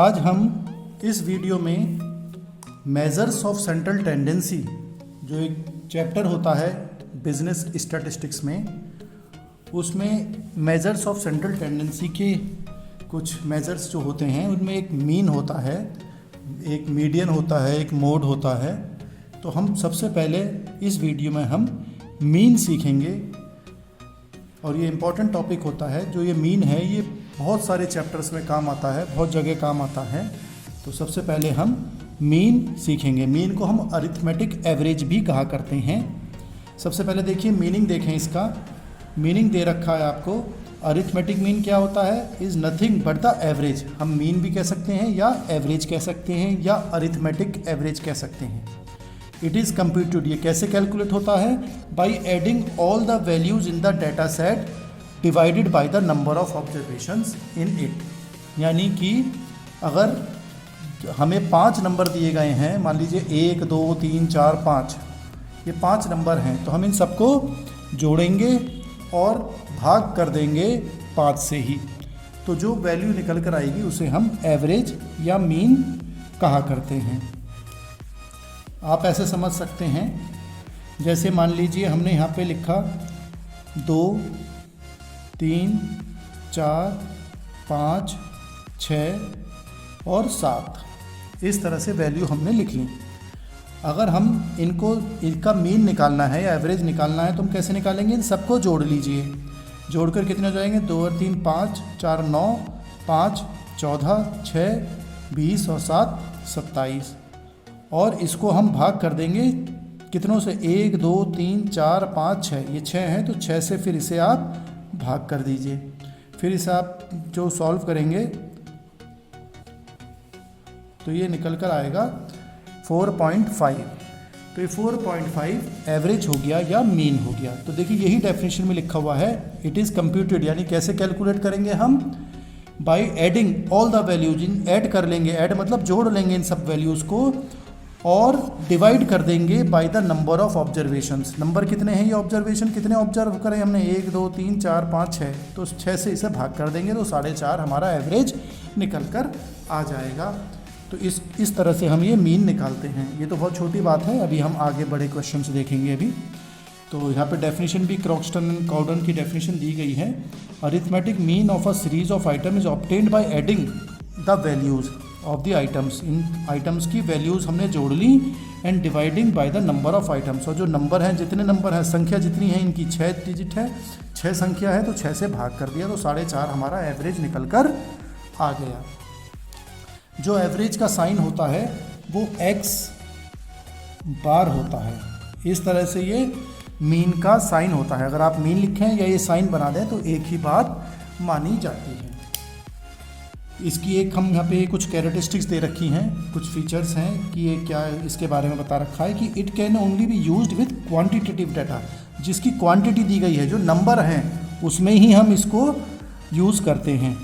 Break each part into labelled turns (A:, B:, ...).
A: आज हम इस वीडियो में मेजर्स ऑफ सेंट्रल टेंडेंसी जो एक चैप्टर होता है बिजनेस स्टैटिस्टिक्स में, उसमें मेजर्स ऑफ सेंट्रल टेंडेंसी के कुछ मेजर्स जो होते हैं उनमें एक मीन होता है, एक मीडियन होता है, एक मोड होता है। तो हम सबसे पहले इस वीडियो में हम मीन सीखेंगे और ये इम्पॉर्टेंट टॉपिक होता है। जो ये मीन है ये बहुत सारे चैप्टर्स में काम आता है, बहुत जगह काम आता है। तो सबसे पहले हम मीन सीखेंगे। मीन को हम अरिथमेटिक एवरेज भी कहा करते हैं। सबसे पहले देखिए मीनिंग देखें, इसका मीनिंग दे रखा है आपको। अरिथमेटिक मीन क्या होता है? Is nothing but the average. हम मीन भी कह सकते हैं या एवरेज कह सकते हैं या अरिथमेटिक एवरेज कह सकते हैं। इट इज़ कंप्यूटेड, ये कैसे कैलकुलेट होता है? By adding all the values in the data set divided by the number of observations in it. यानी कि अगर हमें 5 नंबर दिए गए हैं, मान लीजिए 1 2 3 4 5, ये 5 नंबर हैं, तो हम इन सबको जोड़ेंगे और भाग कर देंगे 5 से ही। तो जो वैल्यू निकल कर आएगी उसे हम एवरेज या मीन कहा करते हैं। आप ऐसे समझ सकते हैं, जैसे मान लीजिए हमने यहाँ पे लिखा 2 3 4 5 6 और 7, इस तरह से वैल्यू हमने लिख ली। अगर हम इनका मीन निकालना है या एवरेज निकालना है तो हम कैसे निकालेंगे? इन सबको जोड़ लीजिए। जोड़कर कितने हो जाएंगे? 2 और 3 5, 4 9, 5 14, 6 20 और 7 27। और इसको हम भाग कर देंगे कितनों से? 1 2 3 4 5 6, ये 6 हैं तो 6 से फिर इसे आप भाग कर दीजिए। फिर इसे आप जो सॉल्व करेंगे तो ये निकल कर आएगा 4.5। तो ये 4.5 एवरेज हो गया या मीन हो गया। तो देखिए यही डेफिनेशन में लिखा हुआ है, इट इज़ कंप्यूटेड। यानी कैसे कैलकुलेट करेंगे हम? By adding all the values, in add कर लेंगे, ऐड मतलब जोड़ लेंगे इन सब वैल्यूज़ को और डिवाइड कर देंगे bye the number of observations. Number कितने हैं? ये ऑब्जर्वेशन कितने ऑब्जर्व करें हमने? 1 2 3 4 5 6, तो 6 से इसे भाग कर देंगे तो 4.5 हमारा एवरेज निकल कर आ जाएगा। तो इस तरह से हम ये मीन निकालते हैं। ये तो बहुत छोटी बात है, अभी हम आगे बड़े क्वेश्चंस देखेंगे अभी। तो यहाँ पे डेफिनेशन भी क्रॉक्सटन एंड कॉर्डन की डेफिनेशन दी गई है। Arithmetic mean of a series of item is obtained by adding the values of the items. इन आइटम्स की वैल्यूज़ हमने जोड़ ली and dividing by the number of items. और जो नंबर हैं, जितने नंबर हैं, संख्या जितनी है इनकी 6 डिजिट है, 6 संख्या है तो 6 से भाग कर दिया तो 4.5 हमारा एवरेज निकल कर आ गया। जो एवरेज का साइन होता है वो x बार होता है। इस तरह से ये मीन का साइन होता है। अगर आप मीन लिखें या ये साइन बना दें तो एक ही बात मानी जाती है। इसकी एक हम यहाँ पे कुछ कैरेक्टरिस्टिक्स दे रखी हैं, कुछ फीचर्स हैं कि ये क्या है, इसके बारे में बता रखा है कि it can only be used with quantitative data. जिसकी क्वांटिटी दी गई है, जो नंबर हैं, उसमें ही हम इसको यूज़ करते हैं।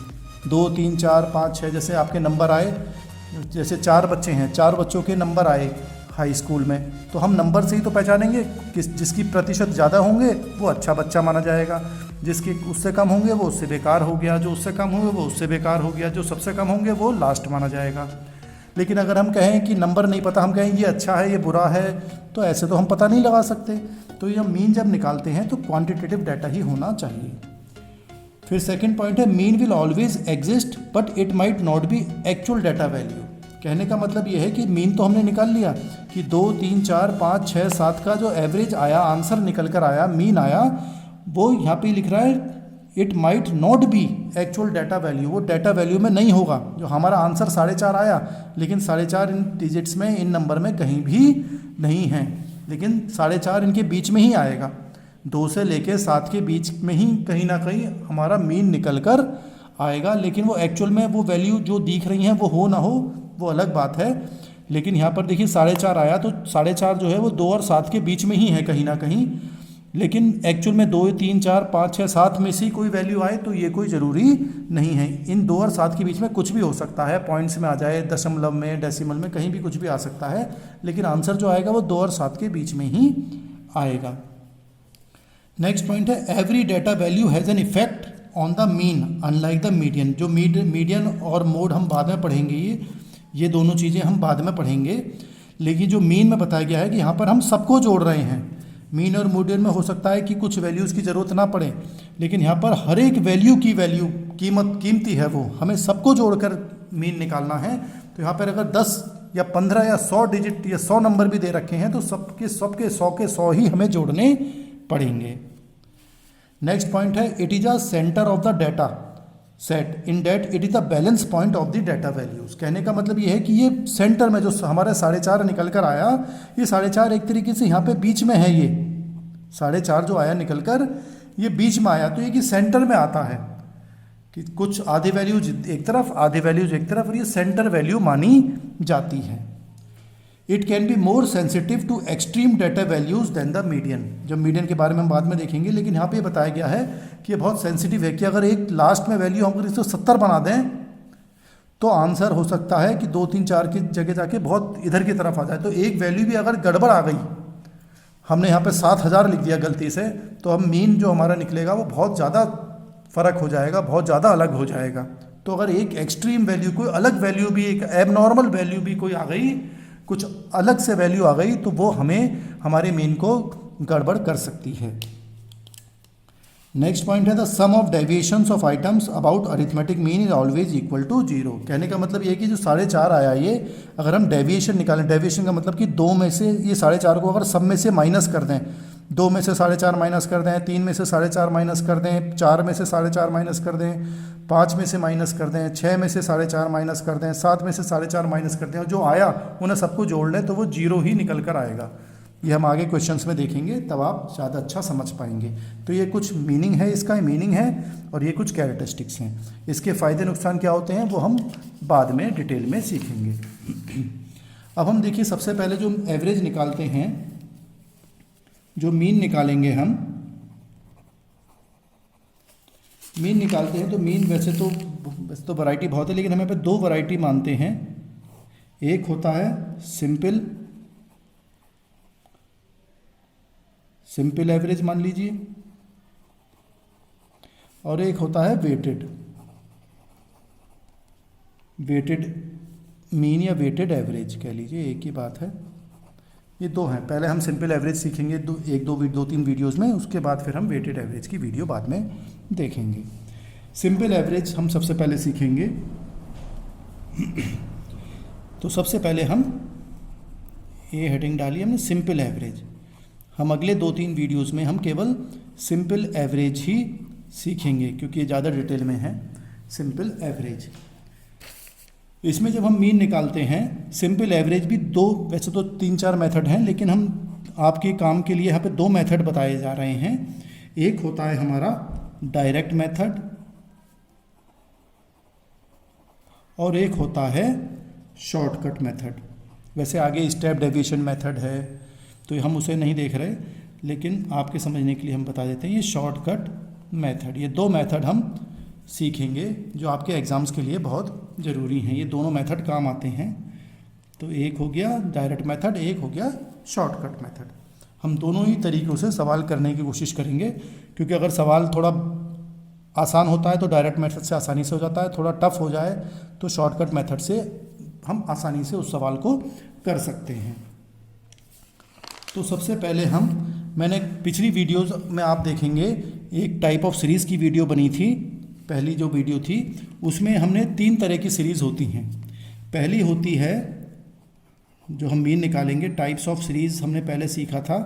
A: 2 3 4 5 6, जैसे आपके नंबर आए, जैसे 4 बच्चे हैं, 4 बच्चों के नंबर आए हाई स्कूल में, तो हम नंबर से ही तो पहचानेंगे कि जिसकी प्रतिशत ज़्यादा होंगे वो अच्छा बच्चा माना जाएगा, जिसके उससे कम होंगे वो उससे बेकार हो गया, जो उससे कम होंगे वो उससे बेकार हो गया, जो सबसे कम होंगे वो लास्ट माना जाएगा। लेकिन अगर हम कहें कि नंबर नहीं पता, हम कहें ये अच्छा है ये बुरा है, तो ऐसे तो हम पता नहीं लगा सकते। तो ये मीन जब निकालते हैं तो क्वान्टिटेटिव डाटा ही होना चाहिए। फिर सेकंड पॉइंट है, mean will always exist but it might not be actual data value. कहने का मतलब ये है कि मीन तो हमने निकाल लिया कि 2 3 4 5 6 7 का जो एवरेज आया, आंसर निकल कर आया, मीन आया, वो यहाँ पे लिख रहा है it might not be actual data value. वो डाटा वैल्यू में नहीं होगा। जो हमारा आंसर 4.5 आया, लेकिन 4.5 इन डिजिट्स में, इन नंबर में कहीं भी नहीं है, लेकिन 4.5 इनके बीच में ही आएगा। 2 से लेके 7 के बीच में ही कहीं ना कहीं हमारा मीन निकल कर आएगा। लेकिन वो एक्चुअल में वो वैल्यू जो दिख रही हैं वो हो ना हो वो अलग बात है। लेकिन यहाँ पर देखिए 4.5 आया तो 4.5 जो है वो 2 और 7 के बीच में ही है कहीं ना कहीं। लेकिन एक्चुअल में 2 3 4 5 6 7 में से कोई वैल्यू आए तो ये कोई ज़रूरी नहीं है। इन 2 और 7 के बीच में कुछ भी हो सकता है, पॉइंट्स में आ जाए, दशमलव में, डेसिमल में, कहीं भी कुछ भी आ सकता है। लेकिन आंसर जो आएगा वो 2 और 7 के बीच में ही आएगा। नेक्स्ट पॉइंट है, every data value has an effect on the mean unlike the median. जो मीडियन और मोड हम बाद में पढ़ेंगे, ये दोनों चीज़ें हम बाद में पढ़ेंगे, लेकिन जो मीन में बताया गया है कि यहाँ पर हम सबको जोड़ रहे हैं। मीन और मीडियन में हो सकता है कि कुछ वैल्यूज़ की ज़रूरत ना पड़े, लेकिन यहाँ पर हर एक वैल्यू की वैल्यू कीमती है, वो हमें सबको जोड़कर मीन निकालना है। तो यहाँ पर अगर 10 या 15 या 100 डिजिट या 100 नंबर भी दे रखे हैं तो सबके 100 के 100 ही हमें जोड़ने पड़ेंगे। नेक्स्ट पॉइंट है it is a centre of the data set in that it is the balance point of the data values. कहने का मतलब ये है कि ये सेंटर में जो हमारा 4.5 निकल कर आया, ये 4.5 एक तरीके से यहाँ पे बीच में है। ये 4.5 जो आया निकल कर ये बीच में आया, तो ये कि सेंटर में आता है कि कुछ आधे वैल्यूज एक तरफ आधे वैल्यूज एक तरफ, और ये सेंटर वैल्यू मानी जाती है। It can be more sensitive to extreme data values than the median. जब मीडियन के बारे में हम बाद में देखेंगे, लेकिन यहाँ पे ये बताया गया है कि ये बहुत सेंसिटिव है कि अगर एक लास्ट में वैल्यू हम अगर इसको 70 बना दें तो आंसर हो सकता है कि 2, 3, 4 की जगह जाके बहुत इधर की तरफ आ जाए। तो एक वैल्यू भी अगर गड़बड़ आ गई, हमने यहाँ पे 7000 लिख दिया गलती से, तो अब मीन जो हमारा निकलेगा वो बहुत ज़्यादा फ़र्क हो जाएगा, बहुत ज़्यादा अलग हो जाएगा। तो अगर एक एक्सट्रीम वैल्यू, कोई अलग वैल्यू भी, एक एबनॉर्मल वैल्यू भी कोई आ गई, कुछ अलग से वैल्यू आ गई, तो वो हमें हमारे मीन को गड़बड़ कर सकती है। नेक्स्ट पॉइंट है the sum of deviations of items about arithmetic mean is always equal to 0। कहने का मतलब ये कि जो 4.5 आया, ये अगर हम डेविएशन निकालें, डेविएशन का मतलब कि 2 में से ये 4.5 को अगर सब में से माइनस कर दें, 2 में से 4.5 माइनस कर दें, 3 में से 4.5 माइनस कर दें, 4 में से 4.5 माइनस कर दें, 5 में से माइनस कर दें, 6 में से 4.5 माइनस कर दें, 7 में से 4.5 माइनस कर दें, और जो आया उन्हें सबको जोड़ लें तो वो 0 ही निकल कर आएगा। ये हम आगे क्वेश्चंस में देखेंगे, तब आप ज़्यादा अच्छा समझ पाएंगे। तो ये कुछ मीनिंग है, इसका मीनिंग है, और ये कुछ कैरेक्टरिस्टिक्स हैं। इसके फ़ायदे नुकसान क्या होते हैं वो हम बाद में डिटेल में सीखेंगे। अब हम देखिए, सबसे पहले जो एवरेज निकालते हैं, जो मीन निकालेंगे हम, मीन निकालते हैं तो मीन वैसे तो वैरायटी बहुत है, लेकिन हमें पे 2 वैरायटी मानते हैं। एक होता है सिंपल एवरेज मान लीजिए, और एक होता है वेटेड मीन या वेटेड एवरेज कह लीजिए, एक ही बात है। ये 2 हैं। पहले हम सिंपल एवरेज सीखेंगे 2-3 वीडियोस में, उसके बाद फिर हम वेटेड एवरेज की वीडियो बाद में देखेंगे। सिंपल एवरेज हम सबसे पहले सीखेंगे। तो सबसे पहले हम ये हेडिंग डाली हमने सिंपल एवरेज। हम अगले 2-3 वीडियोस में हम केवल सिंपल एवरेज ही सीखेंगे, क्योंकि ये ज़्यादा डिटेल में है सिंपल एवरेज। इसमें जब हम मीन निकालते हैं, सिंपल एवरेज भी 2, वैसे तो 3-4 मेथड हैं, लेकिन हम आपके काम के लिए यहाँ पे 2 मेथड बताए जा रहे हैं। एक होता है हमारा डायरेक्ट मेथड, और एक होता है शॉर्टकट मेथड। वैसे आगे स्टेप डेविएशन मेथड है, तो हम उसे नहीं देख रहे, लेकिन आपके समझने के लिए हम बता देते हैं ये शॉर्टकट मेथड। ये 2 मेथड हम सीखेंगे जो आपके एग्ज़ाम्स के लिए बहुत ज़रूरी हैं। ये दोनों मेथड काम आते हैं। तो एक हो गया डायरेक्ट मेथड, एक हो गया शॉर्टकट मेथड। हम दोनों ही तरीक़ों से सवाल करने की कोशिश करेंगे, क्योंकि अगर सवाल थोड़ा आसान होता है तो डायरेक्ट मेथड से आसानी से हो जाता है, थोड़ा टफ हो जाए तो शॉर्टकट मेथड से हम आसानी से उस सवाल को कर सकते हैं। तो सबसे पहले मैंने पिछली वीडियोज़ में आप देखेंगे एक टाइप ऑफ सीरीज़ की वीडियो बनी थी। पहली जो वीडियो थी उसमें हमने 3 तरह की सीरीज़ होती हैं। पहली होती है जो हम मीन निकालेंगे, टाइप्स ऑफ सीरीज़ हमने पहले सीखा था।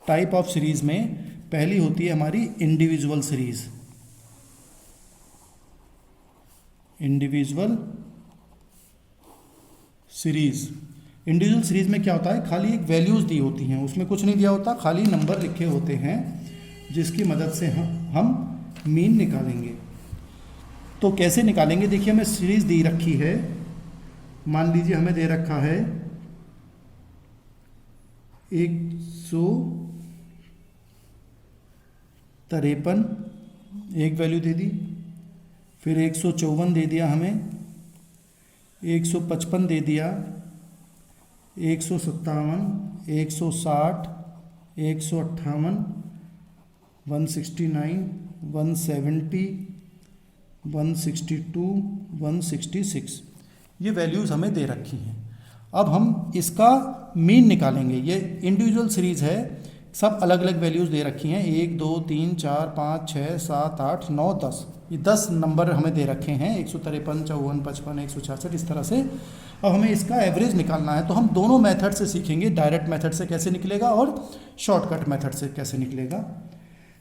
A: टाइप ऑफ सीरीज़ में पहली होती है हमारी इंडिविजुअल सीरीज़। इंडिविजुअल सीरीज़ में क्या होता है, खाली एक वैल्यूज़ दी होती हैं, उसमें कुछ नहीं दिया होता, खाली नंबर लिखे होते हैं जिसकी मदद से हम मीन निकालेंगे। तो कैसे निकालेंगे, देखिए हमें सीरीज़ दी रखी है। मान लीजिए हमें दे रखा है 153 एक वैल्यू दे दी, फिर 154 दे दिया हमें, 155 दे दिया, 157, 160, 158, 169, 170, 162, 166 ये वैल्यूज़ हमें दे रखी हैं। अब हम इसका मीन निकालेंगे। ये इंडिविजुअल सीरीज़ है, सब अलग अलग वैल्यूज़ दे रखी हैं, 1 2 3 4 5 6 7 8 9 10, ये 10 नंबर हमें दे रखे हैं, 153, 54, 55, 166 इस तरह से। अब हमें इसका एवरेज निकालना है, तो हम दोनों मेथड से सीखेंगे, डायरेक्ट मेथड से कैसे निकलेगा और शॉर्टकट मेथड से कैसे निकलेगा।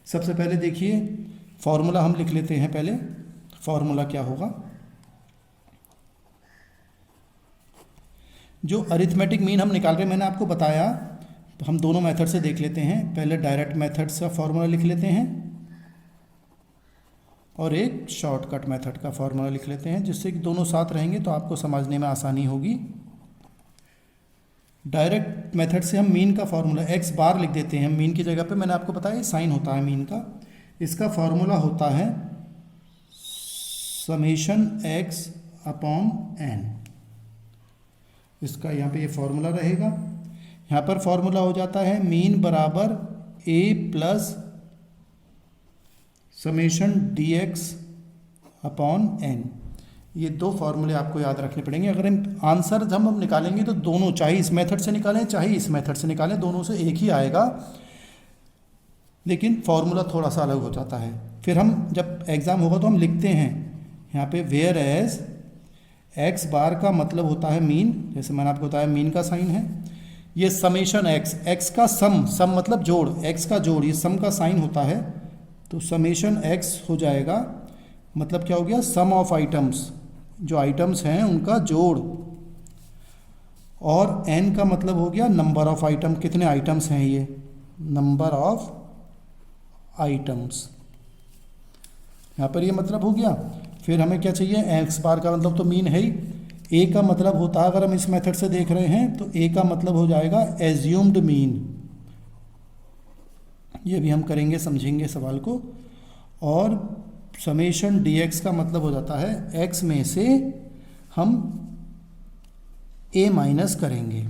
A: सबसे पहले देखिए फॉर्मूला हम लिख लेते हैं। पहले फॉर्मूला क्या होगा, जो अरिथमेटिक मीन हम निकाल रहे हैं मैंने आपको बताया, तो हम दोनों मेथड से देख लेते हैं। पहले डायरेक्ट मेथड से फॉर्मूला लिख लेते हैं और एक शॉर्टकट मेथड का फॉर्मूला लिख लेते हैं, जिससे कि दोनों साथ रहेंगे तो आपको समझने में आसानी होगी। डायरेक्ट मेथड से हम मीन का फॉर्मूला x बार लिख देते हैं। मीन की जगह पे मैंने आपको बताया साइन होता है मीन का। इसका फॉर्मूला होता है समेशन x अपॉन n। इसका यहाँ पे ये फॉर्मूला रहेगा। यहाँ पर फॉर्मूला हो जाता है मीन बराबर a plus summation dx upon n। ये दो फॉर्मूले आपको याद रखने पड़ेंगे। अगर आंसर हम निकालेंगे तो दोनों, चाहे इस मेथड से निकालें चाहे इस मेथड से निकालें, दोनों से एक ही आएगा, लेकिन फॉर्मूला थोड़ा सा अलग हो जाता है। फिर हम जब एग्ज़ाम होगा तो हम लिखते हैं यहाँ पे वेयर एज एक्स बार का मतलब होता है मीन, जैसे मैंने आपको बताया मीन का साइन है। ये समेशन एक्स, एक्स का सम, सम मतलब जोड़, एक्स का जोड़, ये सम का साइन होता है, तो समेशन एक्स हो जाएगा, मतलब क्या हो गया, सम ऑफ आइटम्स, जो आइटम्स हैं उनका जोड़। और एन का मतलब हो गया नंबर ऑफ आइटम, कितने आइटम्स हैं ये, नंबर ऑफ आइटम्स, यहाँ पर ये मतलब हो गया। फिर हमें क्या चाहिए, एक्स बार का मतलब तो मीन है ही। ए का मतलब होता है, अगर हम इस मेथड से देख रहे हैं तो ए का मतलब हो जाएगा एज्यूम्ड मीन। ये भी हम करेंगे, समझेंगे सवाल को। और समेशन dx का मतलब हो जाता है x में से हम a माइनस करेंगे।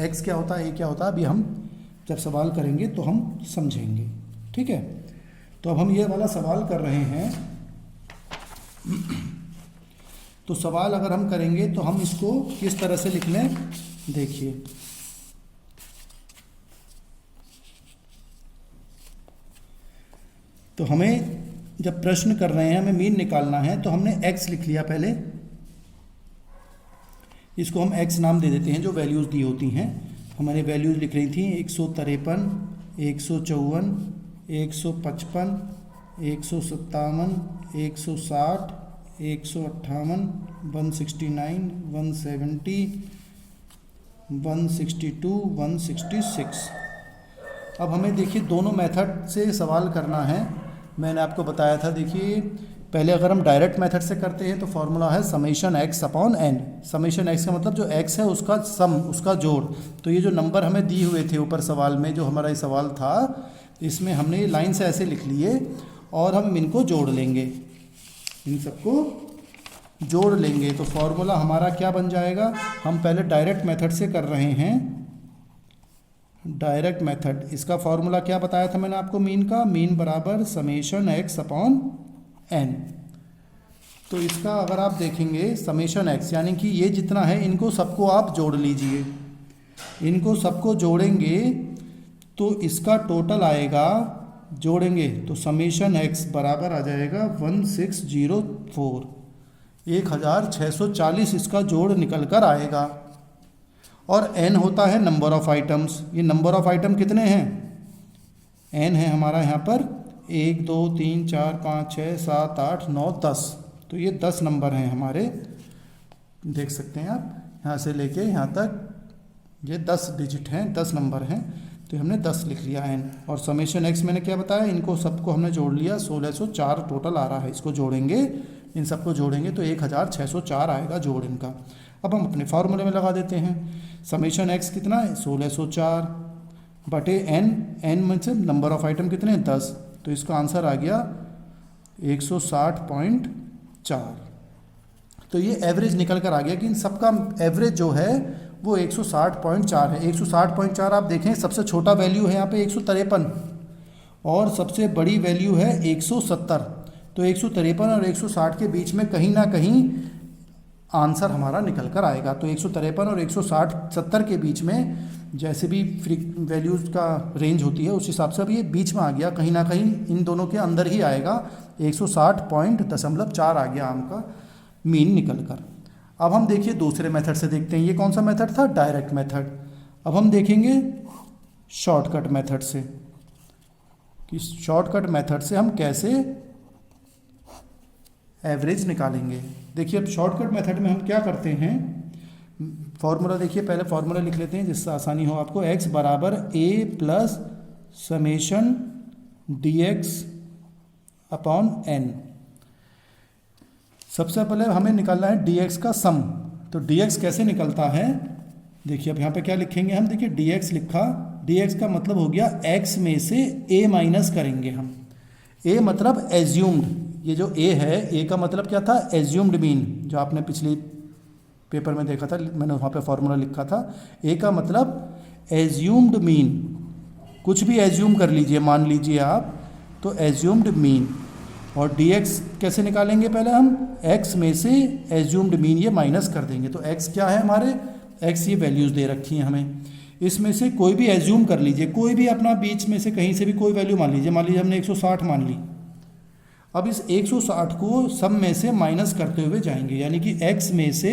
A: x क्या होता है, a क्या होता है, अभी हम जब सवाल करेंगे तो हम समझेंगे, ठीक है। तो अब हम ये वाला सवाल कर रहे हैं, तो सवाल अगर हम करेंगे तो हम इसको किस तरह से लिख लें, देखिए तो हमें जब प्रश्न कर रहे हैं, हमें मीन निकालना है, तो हमने x लिख लिया पहले, इसको हम x नाम दे देते हैं जो वैल्यूज़ दी होती हैं। हमारे वैल्यूज़ लिख रही थी 153, 154, 155, 157, 160, 158, 169, 170, 162, 166। अब हमें देखिए दोनों मेथड से सवाल करना है। मैंने आपको बताया था, देखिए पहले अगर हम डायरेक्ट मेथड से करते हैं तो फॉर्मूला है summation x upon n. Summation x का मतलब जो एक्स है उसका सम, उसका जोड़। तो ये जो नंबर हमें दिए हुए थे ऊपर सवाल में, जो हमारा ये सवाल था, इसमें हमने लाइन से ऐसे लिख लिए और हम इनको जोड़ लेंगे, इन सबको जोड़ लेंगे। तो फॉर्मूला हमारा क्या बन जाएगा, हम पहले डायरेक्ट मेथड से कर रहे हैं, डायरेक्ट मेथड। इसका फॉर्मूला क्या बताया था मैंने आपको, मीन का, मीन बराबर समेशन एक्स अपॉन एन। तो इसका अगर आप देखेंगे समेशन एक्स, यानी कि ये जितना है इनको सबको आप जोड़ लीजिए, इनको सबको जोड़ेंगे तो इसका टोटल आएगा, जोड़ेंगे तो समेशन एक्स बराबर आ जाएगा 1604, 1640 इसका जोड़ निकल कर आएगा। और n होता है नंबर ऑफ आइटम्स। ये नंबर ऑफ आइटम कितने हैं, n है हमारा यहाँ पर 1 2 3 4 5 6 7 8 9 10। तो ये 10 नंबर हैं हमारे, देख सकते हैं आप, यहाँ से लेके यहाँ तक ये 10 डिजिट हैं, 10 नंबर हैं। तो हमने 10 लिख लिया n। और समेशन x मैंने क्या बताया, इनको सबको हमने जोड़ लिया, 1604 टोटल आ रहा है। इसको जोड़ेंगे, इन सबको जोड़ेंगे तो 1604 आएगा जोड़ इनका। अब हम अपने फार्मूले में लगा देते हैं, समेशन x कितना है 1604 बटे n, n में से नंबर ऑफ आइटम कितने हैं 10, तो इसका आंसर आ गया 160.4। तो ये एवरेज निकल कर आ गया कि इन सबका एवरेज जो है वो 160.4 है। 160.4 आप देखें, सबसे छोटा वैल्यू है यहाँ पे 153 और सबसे बड़ी वैल्यू है 170। तो 153 और 160 के बीच में कहीं ना कहीं आंसर हमारा निकल कर आएगा। तो 153 और 170 के बीच में जैसे भी वैल्यूज़ का रेंज होती है उस हिसाब से अब ये बीच में आ गया, कहीं ना कहीं इन दोनों के अंदर ही आएगा। 160.4 आ गया आम का मीन निकल कर। अब हम देखिए दूसरे मेथड से देखते हैं। ये कौन सा मेथड था? Direct method. अब हम देखेंगे शॉर्टकट मेथड से कि शॉर्टकट मेथड से हम कैसे एवरेज निकालेंगे। देखिए अब शॉर्टकट मेथड में हम क्या करते हैं, फॉर्मूला देखिए, पहले फॉर्मूला लिख लेते हैं जिससे आसानी हो आपको। x बराबर a plus summation dx upon n। सबसे पहले हमें निकालना है dx का सम। तो dx कैसे निकलता है, देखिए अब यहाँ पे क्या लिखेंगे हम। देखिए dx लिखा, dx का मतलब हो गया x में से a माइनस करेंगे हम। a मतलब एज्यूम्ड, ये जो a है, a का मतलब क्या था? एज्यूम्ड मीन, जो आपने पिछली पेपर में देखा था, मैंने वहाँ पे फॉर्मूला लिखा था। a का मतलब एज्यूम्ड मीन, कुछ भी एज्यूम कर लीजिए, मान लीजिए आप, तो एज्यूम्ड मीन। और dx कैसे निकालेंगे? पहले हम x में से एज्यूम्ड मीन ये माइनस कर देंगे। तो x क्या है हमारे? x ये वैल्यूज़ दे रखी हैं हमें, इसमें से कोई भी एज्यूम कर लीजिए, कोई भी अपना बीच में से कहीं से भी कोई वैल्यू मान लीजिए। मान लीजिए हमने 160 मान ली। अब इस 160 को सब में से माइनस करते हुए जाएंगे, यानी कि x में से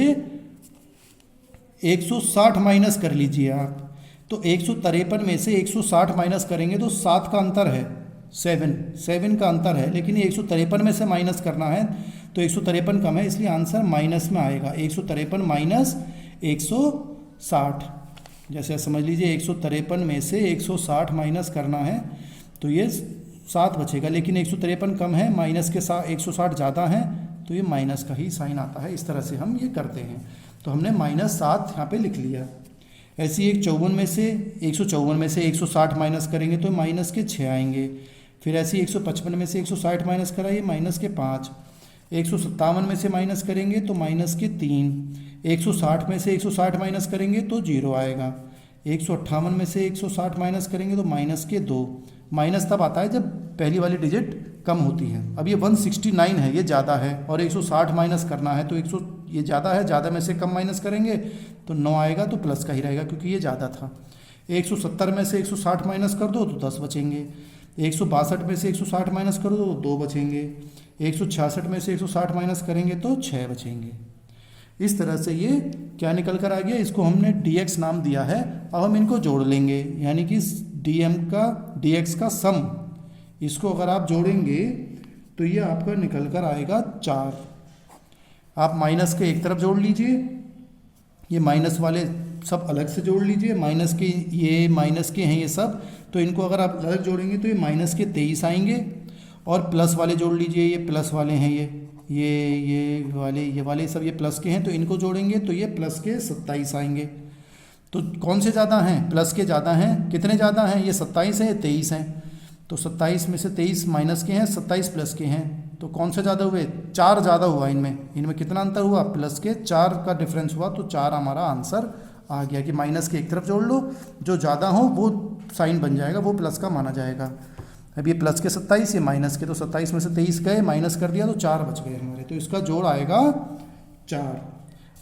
A: 160 माइनस कर लीजिए आप। तो 153 में से 160 माइनस करेंगे तो 7 का अंतर है, 7 का अंतर है, लेकिन ये 153 में से माइनस करना है तो 153 कम है, इसलिए आंसर माइनस में आएगा। 153 माइनस 160, जैसे समझ लीजिए 153 में से 160 माइनस करना है तो ये 7 बचेगा, लेकिन 153 कम है, माइनस के साथ 160 ज़्यादा है तो ये माइनस का ही साइन आता है। इस तरह से हम ये करते हैं। तो हमने -7 यहाँ पे लिख लिया। ऐसे ही 154 में से 160 माइनस करेंगे तो माइनस के 6 आएंगे। फिर ऐसे ही 155 में से 160 माइनस कराइए, माइनस के 5। 157 में से माइनस करेंगे तो माइनस के 3। 160 में से 160 माइनस करेंगे तो 0 आएगा। 158 में से 160 माइनस करेंगे तो माइनस के 2। माइनस तब आता है जब पहली वाली डिजिट कम होती है। अब ये 169 है, ये ज़्यादा है, और 160 माइनस करना है तो ये ज़्यादा है, ज़्यादा में से कम माइनस करेंगे तो 9 आएगा, तो प्लस का ही रहेगा क्योंकि ये ज़्यादा था। 170 में से 160 माइनस कर दो तो 10 बचेंगे। 162 में से 160 माइनस कर दो तो 2 बचेंगे। 166 में से 160 माइनस करेंगे तो 6 बचेंगे। इस तरह से ये क्या निकल कर आ गया, इसको हमने dx नाम दिया है। अब हम इनको जोड़ लेंगे, यानी कि dx का सम, इसको अगर आप जोड़ेंगे तो ये आपका निकल कर आएगा 4। आप माइनस के एक तरफ जोड़ लीजिए, ये माइनस वाले सब अलग से जोड़ लीजिए। माइनस के ये माइनस के हैं ये सब, तो इनको अगर आप अलग जोड़ेंगे तो ये माइनस के 23 आएंगे। और प्लस वाले जोड़ लीजिए, ये प्लस वाले हैं, ये वाले सब ये प्लस के हैं, तो इनको जोड़ेंगे तो ये प्लस के 27 आएंगे। तो कौन से ज़्यादा हैं? प्लस के ज़्यादा हैं। कितने ज़्यादा हैं? ये 27 है, 23 हैं। तो 27 में से 23 माइनस के हैं, 27 प्लस के हैं, तो कौन से ज़्यादा हुए? 4 ज़्यादा हुआ। इनमें कितना अंतर हुआ? प्लस के 4 का डिफरेंस हुआ, तो 4 हमारा आंसर आ गया। कि माइनस के एक तरफ जोड़ लो, जो ज़्यादा हो वो साइन बन जाएगा, वो प्लस का माना जाएगा। अब ये प्लस के 27, ये माइनस के, तो 27 में से 23 गए, माइनस कर दिया तो 4 बच गए हमारे, तो इसका जोड़ आएगा 4।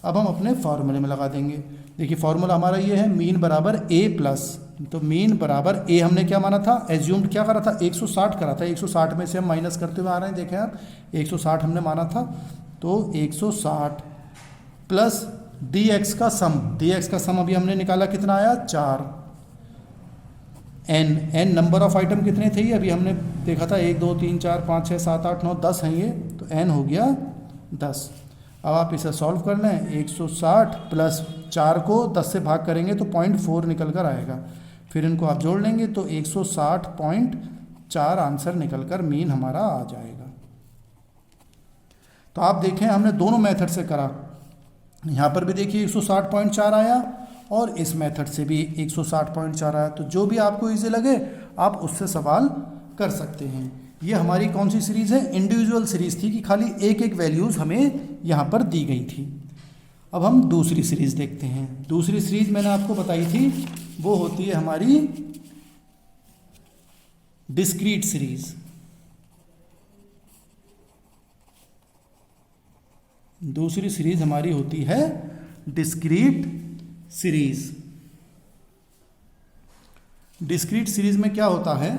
A: अब हम अपने फार्मूले में लगा देंगे। देखिए फार्मूला हमारा ये है, मीन बराबर a प्लस, तो मीन बराबर a हमने क्या माना था? एज्यूम्ड क्या करा था? 160 करा था। 160 में से हम माइनस करते हुए आ रहे हैं, देखें आप, 160 हमने माना था, तो 160 प्लस dx का सम। dx का सम अभी हमने निकाला, कितना आया? 4। n नंबर ऑफ आइटम कितने थे? अभी हमने देखा था 1 2 3 4 5 6 7 8 9 10 हैं ये, तो n हो गया 10। अब आप इसे सॉल्व कर लें। 160 प्लस 4 को 10 से भाग करेंगे तो 0.4 निकल कर आएगा। फिर इनको आप जोड़ लेंगे तो 160.4 आंसर निकल कर मीन हमारा आ जाएगा। तो आप देखें हमने दोनों मेथड से करा, यहाँ पर भी देखिए 160.4 आया और इस मेथड से भी 160.4 आया। तो जो भी आपको इजी लगे आप उससे सवाल कर सकते हैं। ये हमारी कौन सी सीरीज़ है? इंडिविजुअल सीरीज़ थी कि खाली एक एक वैल्यूज़ हमें यहाँ पर दी गई थी। अब हम दूसरी सीरीज़ देखते हैं। दूसरी सीरीज़ मैंने आपको बताई थी, वो होती है हमारी डिस्क्रीट सीरीज, दूसरी सीरीज हमारी होती है डिस्क्रीट सीरीज। डिस्क्रीट सीरीज में क्या होता है,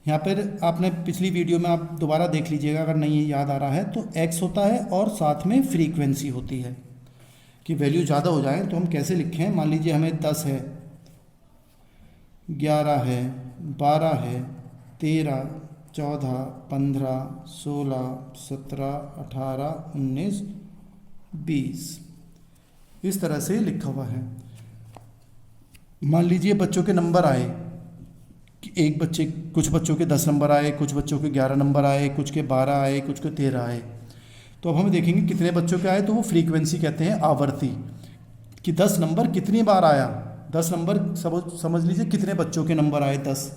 A: यहाँ पर आपने पिछली वीडियो में आप दोबारा देख लीजिएगा अगर नहीं याद आ रहा है, तो x होता है और साथ में फ्रीक्वेंसी होती है कि वैल्यू ज़्यादा हो जाए तो हम कैसे लिखें। मान लीजिए हमें 10 है, 11 है, 12 है, 13, 14, 15, 16, 17, 18, 19, 20 इस तरह से लिखा हुआ है। मान लीजिए बच्चों के नंबर आए, कुछ बच्चों के 10 नंबर आए, कुछ बच्चों के 11 नंबर आए, कुछ के 12 आए, कुछ के 13 आए। तो अब हम देखेंगे कितने बच्चों के आए, तो वो फ्रीक्वेंसी कहते हैं, आवर्ती, कि 10 नंबर कितनी बार आया। 10 नंबर समझ लीजिए कितने बच्चों के नंबर आए 10,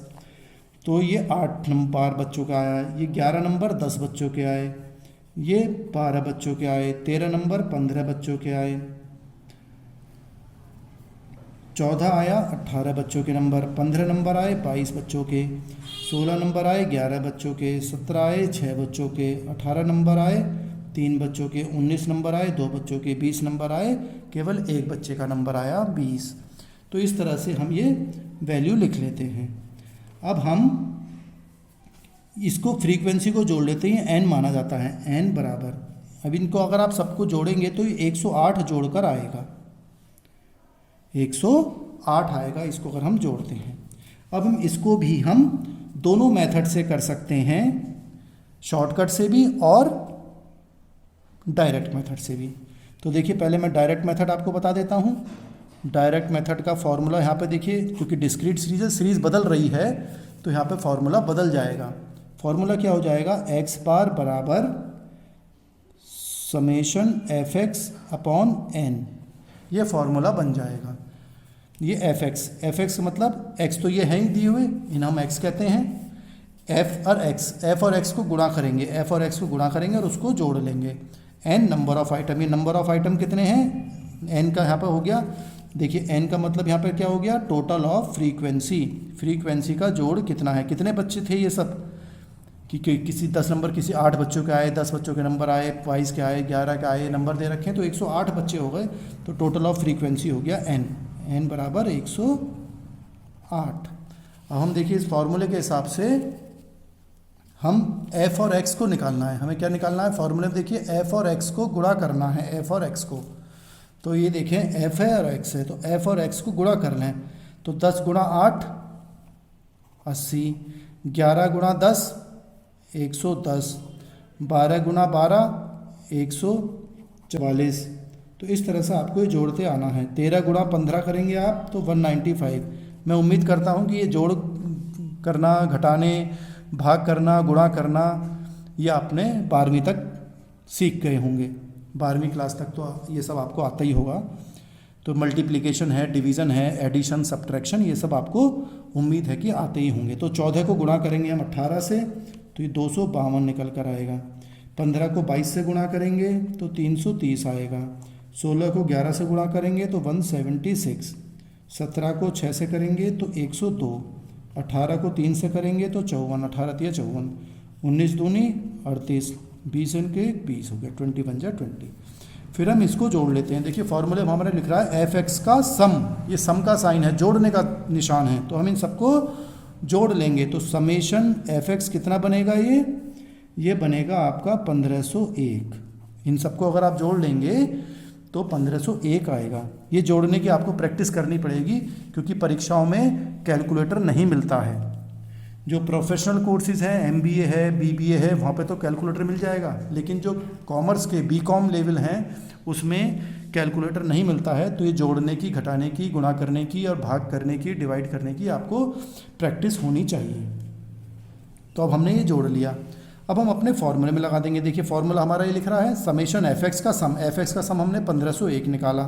A: तो ये 8 नंबर बच्चों का आया। ये 11 नंबर 10 बच्चों के आए, ये 12 बच्चों के आए, 13 नंबर 15 बच्चों के आए, 14 आया 18 बच्चों के नंबर, 15 नंबर आए 22 बच्चों के, 16 नंबर आए 11 बच्चों के, 17 आए 6 बच्चों के, 18 नंबर आए 3 बच्चों के, 19 नंबर आए 2 बच्चों के, 20 नंबर आए केवल एक बच्चे का नंबर आया 20। तो इस तरह से हम ये वैल्यू लिख लेते हैं। अब हम इसको फ्रीक्वेंसी को जोड़ लेते हैं, n माना जाता है, n बराबर, अब इनको अगर आप सबको जोड़ेंगे तो 108 जोड़कर आएगा, 108 आएगा इसको अगर हम जोड़ते हैं। अब हम इसको भी हम दोनों मेथड से कर सकते हैं, शॉर्टकट से भी और डायरेक्ट मेथड से भी। तो देखिए पहले मैं डायरेक्ट मेथड आपको बता देता हूँ। डायरेक्ट मेथड का फॉर्मूला यहाँ पे देखिए, क्योंकि डिस्क्रीट सीरीज बदल रही है तो यहाँ पे फॉर्मूला बदल जाएगा। फॉर्मूला क्या हो जाएगा, x बार बराबर समेशन fx अपॉन n, ये फॉर्मूला बन जाएगा। ये fx मतलब x तो ये है ही दिए हुए, इन्हें हम x कहते हैं। f और x को गुणा करेंगे, f और x को गुणा करेंगे और उसको जोड़ लेंगे। n नंबर ऑफ आइटम, ये नंबर ऑफ आइटम कितने हैं, n का यहाँ पर हो गया। देखिए n का मतलब यहाँ पर क्या हो गया, टोटल ऑफ फ्रीक्वेंसी का जोड़ कितना है, कितने बच्चे थे ये सब, कि किसी 10 नंबर किसी 8 बच्चों के आए, 10 बच्चों के नंबर आए, 22 के आए, 11 के आए, नंबर दे रखे हैं तो 108 बच्चे हो गए। तो टोटल ऑफ फ्रीक्वेंसी हो गया n बराबर 108। अब हम देखिए इस फॉर्मूले के हिसाब से हम f और x को निकालना है। हमें क्या निकालना है, फॉर्मूले में देखिए f और x को गुणा करना है, f और x को। तो ये देखें f है और x है, तो f और x को गुणा कर लें। तो 10 गुणा 8 80, 11 गुणा 10 110, 12 गुणा 12 144। तो इस तरह से आपको ये जोड़ते आना है। 13 गुणा 15 करेंगे आप तो 195। मैं उम्मीद करता हूँ कि ये जोड़ करना, घटाने, भाग करना, गुणा करना ये आपने 12वीं तक सीख गए होंगे। 12वीं क्लास तक तो ये सब आपको आता ही होगा। तो मल्टीप्लिकेशन है, डिवीज़न है, एडिशन, सब्ट्रैक्शन, ये सब आपको उम्मीद है कि आते ही होंगे। तो 14 को गुणा करेंगे हम 18 से तो ये 252 निकल कर आएगा। 15 को 22 से गुणा करेंगे तो 330 आएगा। 16 को 11 से गुणा करेंगे तो 176। 17 को 6 से करेंगे तो 102। 18 को 3 से करेंगे तो 54। 18 3 54, 19 दूनी 38, 20 इनके 20 हो गया, 20 बन जाए 20। फिर हम इसको जोड़ लेते हैं। देखिए फॉर्मूले में हमारा लिख रहा है f(x) का सम, ये सम का साइन है, जोड़ने का निशान है, तो हम इन सबको जोड़ लेंगे। तो समेशन f(x) कितना बनेगा, ये बनेगा आपका 1501। इन सबको अगर आप जोड़ लेंगे तो 1501 आएगा। ये जोड़ने की आपको प्रैक्टिस करनी पड़ेगी क्योंकि परीक्षाओं में कैलकुलेटर नहीं मिलता है। जो प्रोफेशनल कोर्सेज हैं, MBA है, BBA है, वहाँ पे तो कैलकुलेटर मिल जाएगा, लेकिन जो कॉमर्स के BCom लेवल हैं उसमें कैलकुलेटर नहीं मिलता है। तो ये जोड़ने की, घटाने की, गुणा करने की और भाग करने की, डिवाइड करने की आपको प्रैक्टिस होनी चाहिए। तो अब हमने ये जोड़ लिया, अब हम अपने फॉर्मूले में लगा देंगे। देखिए फॉर्मूला हमारा ये लिख रहा है समेशन f(x) का सम, f(x) का सम हमने 1501 निकाला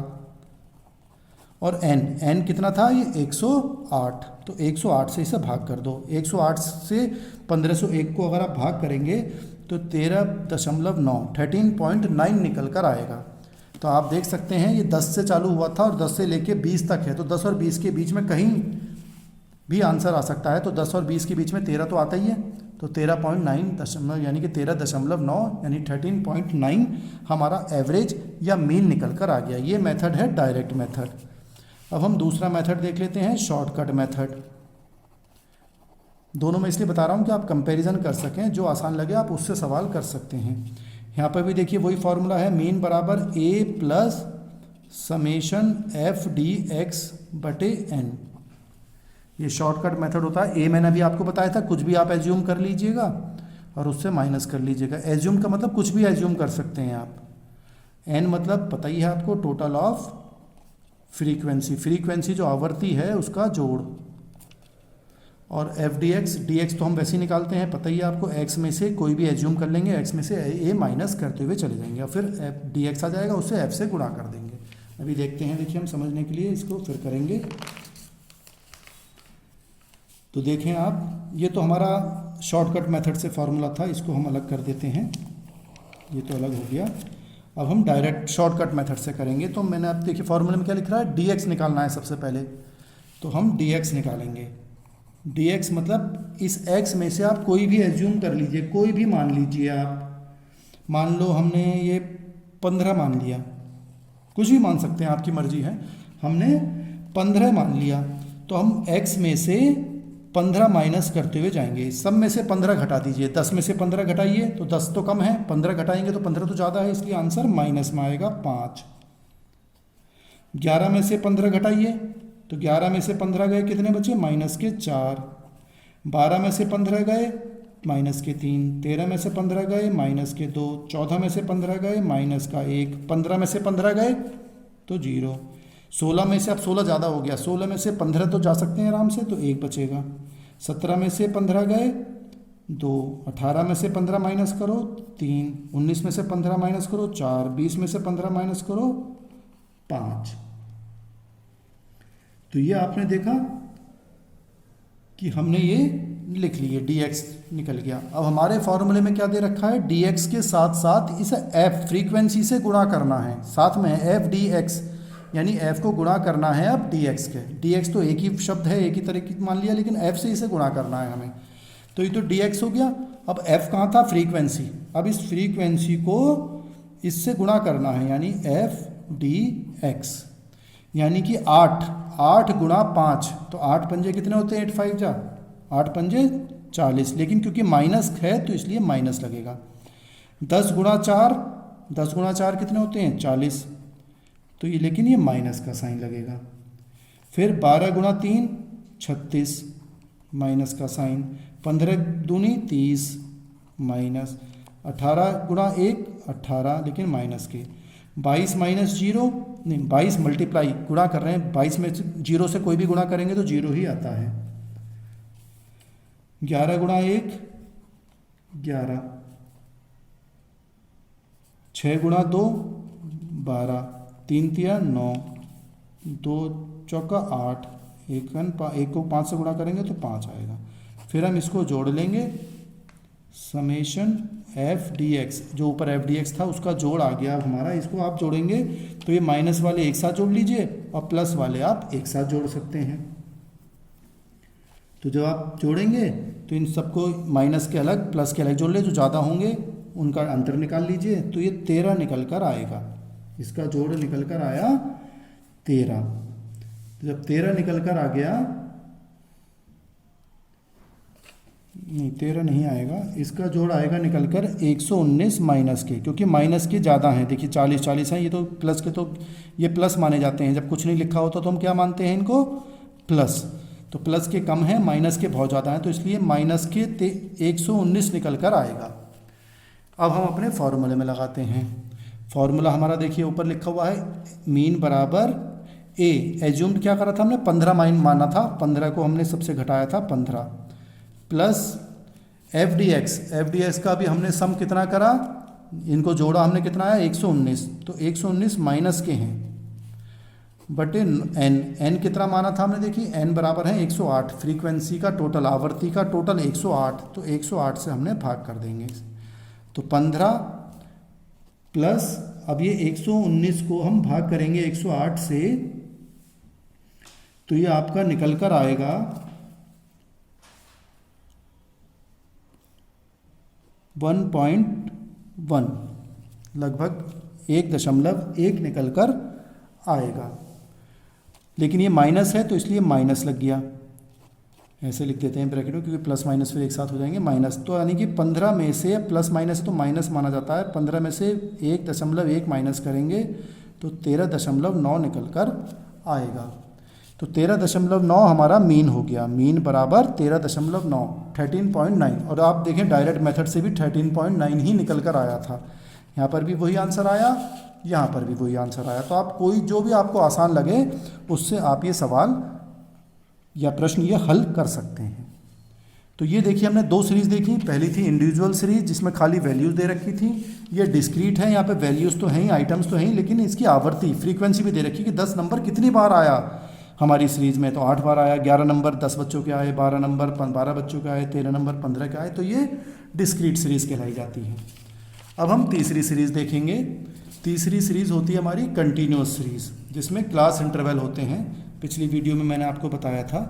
A: और n कितना था, ये 108। तो 108 से इसे भाग कर दो। 108 से 1501 को अगर आप भाग करेंगे तो 13.9 निकल कर आएगा। तो आप देख सकते हैं ये 10 से चालू हुआ था और 10 से लेके 20 तक है, तो 10 और 20 के बीच में कहीं भी आंसर आ सकता है। तो 10 और 20 के बीच में 13 तो आता ही है, तो 13.9 दशमलव यानी कि 13.9 यानी 13.9 हमारा एवरेज या मीन निकल कर आ गया। ये मेथड है डायरेक्ट मेथड। अब हम दूसरा मेथड देख लेते हैं, शॉर्टकट मेथड। दोनों में इसलिए बता रहा हूँ कि आप कंपैरिजन कर सकें, जो आसान लगे आप उससे सवाल कर सकते हैं। यहाँ पर भी देखिए वही फॉर्मूला है, मीन बराबर A plus summation F D X बटे एन। ये शॉर्टकट मेथड होता है। ए मैंने अभी आपको बताया था, कुछ भी आप एज्यूम कर लीजिएगा और उससे माइनस कर लीजिएगा। एज्यूम का मतलब कुछ भी एज्यूम कर सकते हैं आप। एन मतलब पता ही है आपको, टोटल ऑफ फ्रीक्वेंसी, फ्रीक्वेंसी जो आवर्ती है उसका जोड़। और एफ डी एक्स तो हम वैसे ही निकालते हैं, पता ही है आपको, एक्स में से कोई भी एज्यूम कर लेंगे, एक्स में से ए माइनस करते हुए चले जाएंगे और फिर एफ डी एक्स आ जाएगा, उससे एफ से गुणा कर देंगे। अभी देखते हैं, देखिए हम समझने के लिए इसको फिर करेंगे। तो देखें आप, ये तो हमारा शॉर्टकट मेथड से फॉर्मूला था, इसको हम अलग कर देते हैं, ये तो अलग हो गया। अब हम डायरेक्ट शॉर्टकट मेथड से करेंगे। तो मैंने आप देखिए फॉर्मूले में क्या लिख रहा है, डी एक्स निकालना है सबसे पहले, तो हम डी एक्स निकालेंगे। डी एक्स मतलब इस एक्स में से आप कोई भी एज्यूम कर लीजिए, कोई भी मान लीजिए आप। मान लो हमने ये 15 मान लिया, कुछ भी मान सकते हैं, आपकी मर्जी है। हमने 15 मान लिया, तो हम एक्स में से 15 माइनस करते हुए जाएंगे। सब में से 15 घटा दीजिए, 10 में से 15 घटाइए तो 10 तो कम है, 15 घटाएंगे तो 15 तो ज़्यादा है, इसलिए आंसर माइनस में आएगा 5। 11 में से 15 घटाइए तो 11 में से 15 गए, कितने बचे, माइनस के 4। 12 में से 15 गए, माइनस के 3। 13 में से 15 गए, माइनस के 2। 14 में से 15 गए, माइनस का 1। 15 में से 15 गए तो 0। 16 में से, अब 16 ज़्यादा हो गया, 16 में से 15 तो जा सकते हैं आराम से, तो 1 बचेगा। 17 में से 15 गए 2। 18 में से 15 माइनस करो 3। 19 में से 15 माइनस करो 4। 20 में से 15 माइनस करो 5। तो ये आपने देखा कि हमने ये लिख लिए, डी एक्स निकल गया। अब हमारे फॉर्मूले में क्या दे रखा है, डी एक्स के साथ साथ इसे एफ फ्रीक्वेंसी से गुणा करना है, साथ में है एफ डी एक्स, यानी एफ को गुणा करना है अब डी एक्स के। डी एक्स तो एक ही शब्द है, एक ही तरह की मान लिया, लेकिन एफ से इसे गुणा करना है हमें। तो ये तो डी एक्स हो गया। अब एफ कहाँ था, फ्रीक्वेंसी। अब इस फ्रीक्वेंसी को इससे गुणा करना है, यानी एफ डी एक्स, यानी कि 8 गुणा 5, तो 8 पंजे कितने होते हैं, 8 5 जा 8 पंजे 40, लेकिन क्योंकि माइनस है तो इसलिए माइनस लगेगा। 10 गुणा 4 कितने होते हैं, 40, तो ये लेकिन ये माइनस का साइन लगेगा। फिर 12 गुणा 3 36, माइनस का साइन। 15 दूनी 30, माइनस। 18 गुणा 1 18, लेकिन माइनस के। 22 माइनस 0 नहीं, 22 मल्टीप्लाई गुणा कर रहे हैं, 22 में 0 से कोई भी गुणा करेंगे तो 0 ही आता है। 11 गुणा 1 11, 6 गुणा 2 12, 3 तिया 9, 2 चौका 8, 1 को 5 से गुणा करेंगे तो 5 आएगा। फिर हम इसको जोड़ लेंगे, समेशन एफ डी एक्स, जो ऊपर एफ डी एक्स था उसका जोड़ आ गया अब हमारा। इसको आप जोड़ेंगे तो ये माइनस वाले एक साथ जोड़ लीजिए और प्लस वाले आप एक साथ जोड़ सकते हैं। तो जब आप जोड़ेंगे तो इन सबको माइनस के अलग प्लस के अलग जोड़ ले, जो ज़्यादा होंगे उनका अंतर निकाल लीजिए, तो ये 13 निकल कर आएगा। इसका जोड़ निकल कर आया 13। जब 13 निकल कर आ गया, नहीं 13 नहीं आएगा, इसका जोड़ आएगा निकल कर 119 माइनस के, क्योंकि माइनस के ज़्यादा हैं। देखिए 40 हैं, ये तो प्लस के, तो ये प्लस माने जाते हैं। जब कुछ नहीं लिखा होता तो हम क्या मानते हैं इनको, प्लस। तो प्लस के कम हैं, माइनस के बहुत ज़्यादा हैं, तो इसलिए माइनस के 119 निकल कर आएगा। अब हम अपने फॉर्मूले में लगाते हैं। फॉर्मूला हमारा देखिए ऊपर लिखा हुआ है, मीन बराबर ए, एज्यूम्ड क्या करा था हमने, 15 माना था, 15 को हमने सबसे घटाया था 15, प्लस एफ डी एक्स का भी हमने सम कितना करा, इनको जोड़ा हमने, कितना आया 119, तो 119 माइनस के हैं बटे एन कितना माना था हमने, देखिए एन बराबर है 108, फ्रीक्वेंसी का टोटल, आवर्ती का टोटल 108, तो 108 से हमने भाग कर देंगे, तो 15 प्लस, अब ये 119 को हम भाग करेंगे 108 से, तो ये आपका निकल कर आएगा 1.1 लगभग 1.1 निकल कर आएगा। लेकिन ये माइनस है तो इसलिए माइनस लग गया, ऐसे लिख देते हैं ब्रैकेट में, क्योंकि प्लस माइनस फिर एक साथ हो जाएंगे माइनस। तो यानी कि 15 में से प्लस माइनस है तो माइनस माना जाता है, 15 में से 1.1 माइनस करेंगे तो 13.9 निकल कर आएगा। तो 13.9 हमारा मीन हो गया, मीन बराबर 13.9 13.9। और आप देखें डायरेक्ट मेथड से भी 13.9 ही निकल कर आया था, यहाँ पर भी वही आंसर आया, यहाँ पर भी वही आंसर आया। तो आप कोई जो भी आपको आसान लगे उससे आप ये सवाल या प्रश्न ये हल कर सकते हैं। तो ये देखिए हमने दो सीरीज़ देखी, पहली थी इंडिविजुअल सीरीज जिसमें खाली वैल्यूज़ दे रखी थी, ये डिस्क्रीट है, यहाँ पे वैल्यूज़ तो हैं ही, आइटम्स तो हैं ही, लेकिन इसकी आवर्ती फ्रीक्वेंसी भी दे रखी कि 10 नंबर कितनी बार आया हमारी सीरीज़ में। तो 8 बार आया, 11 नंबर 10 बच्चों के आए, 12 नंबर 12 बच्चों के आए, 13 नंबर 15 के आए, तो ये डिस्क्रीट सीरीज़ कहलाई जाती है। अब हम तीसरी सीरीज़ देखेंगे। तीसरी सीरीज़ होती है हमारी कंटिन्यूअस सीरीज़, जिसमें क्लास इंटरवल होते हैं। पिछली वीडियो में मैंने आपको बताया था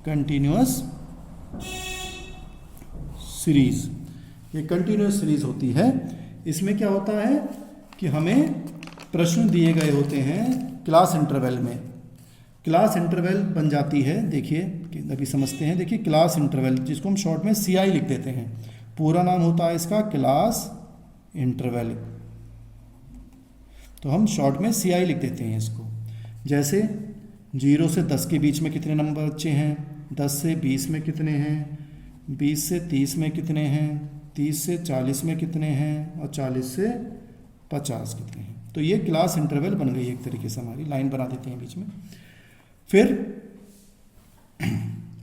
A: कंटिन्यूअस सीरीज़, ये कंटिन्यूअस सीरीज़ होती है। इसमें क्या होता है कि हमें प्रश्न दिए गए होते हैं क्लास इंटरवल में, क्लास इंटरवल बन जाती है। देखिए अभी समझते हैं, देखिए क्लास इंटरवल जिसको हम शॉर्ट में CI लिख देते हैं, पूरा नाम होता है इसका क्लास इंटरवल, तो हम शॉर्ट में CI लिख देते हैं इसको। जैसे 0 से 10 के बीच में कितने नंबर बच्चे हैं, 10 से 20 में कितने हैं, 20 से 30 में कितने हैं, 30 से 40 में कितने हैं, और 40 से 50 कितने हैं। तो ये क्लास इंटरवल बन गई एक तरीके से, हमारी लाइन बना देते हैं बीच में। फिर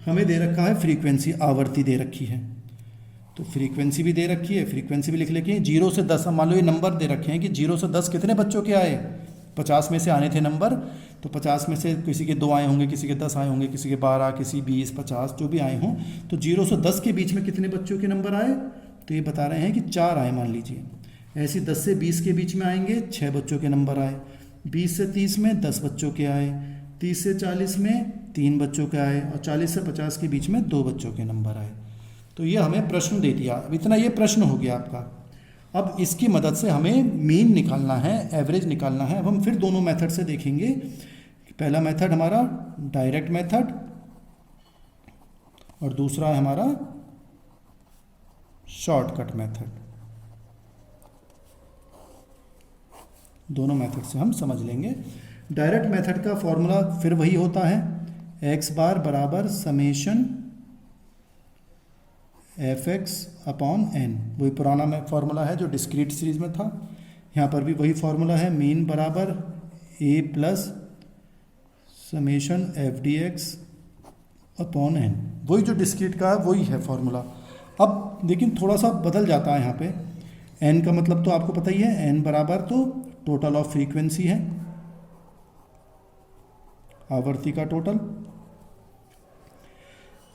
A: हमें दे रखा है फ्रीक्वेंसी, आवर्ती दे रखी है, तो फ्रीक्वेंसी भी दे रखी है, फ्रीक्वेंसी भी लिख लेंगे। 0 से 10, मान लो ये नंबर दे रखे हैं कि 0 से 10 कितने बच्चों के आए, 50 में से आने थे नंबर, तो 50 में से किसी के 2 आए होंगे, किसी के 10 आए होंगे, किसी के 12, किसी 20, 50 जो भी आए हों। तो 0 से 10 के बीच में कितने बच्चों के नंबर आए, तो ये बता रहे हैं कि 4 आए मान लीजिए। ऐसे 10 से 20 के बीच में आएंगे, 6 बच्चों के नंबर आए। 20 से 30 में 10 बच्चों के आए, 30 से 40 में 3 बच्चों के आए, और 40 से 50 के बीच में 2 बच्चों के नंबर आए। तो ये हमें प्रश्न दे दिया। अब इतना ये प्रश्न हो गया आपका। अब इसकी मदद से हमें मीन निकालना है, एवरेज निकालना है। अब हम फिर दोनों मेथड से देखेंगे। पहला मेथड हमारा डायरेक्ट मेथड, और दूसरा है हमारा शॉर्टकट मेथड। दोनों मेथड से हम समझ लेंगे। डायरेक्ट मेथड का फॉर्मूला फिर वही होता है, x बार बराबर समेशन fx अपॉन n। वही पुराना फॉर्मूला है जो डिस्क्रीट सीरीज में था। यहाँ पर भी वही फॉर्मूला है, मीन बराबर a plus summation F D x upon n। वही जो डिस्क्रीट का है वही है फॉर्मूला। अब लेकिन थोड़ा सा बदल जाता है यहाँ पे। n का मतलब तो आपको पता ही है, n बराबर तो टोटल ऑफ फ्रीक्वेंसी है, आवर्ती का टोटल।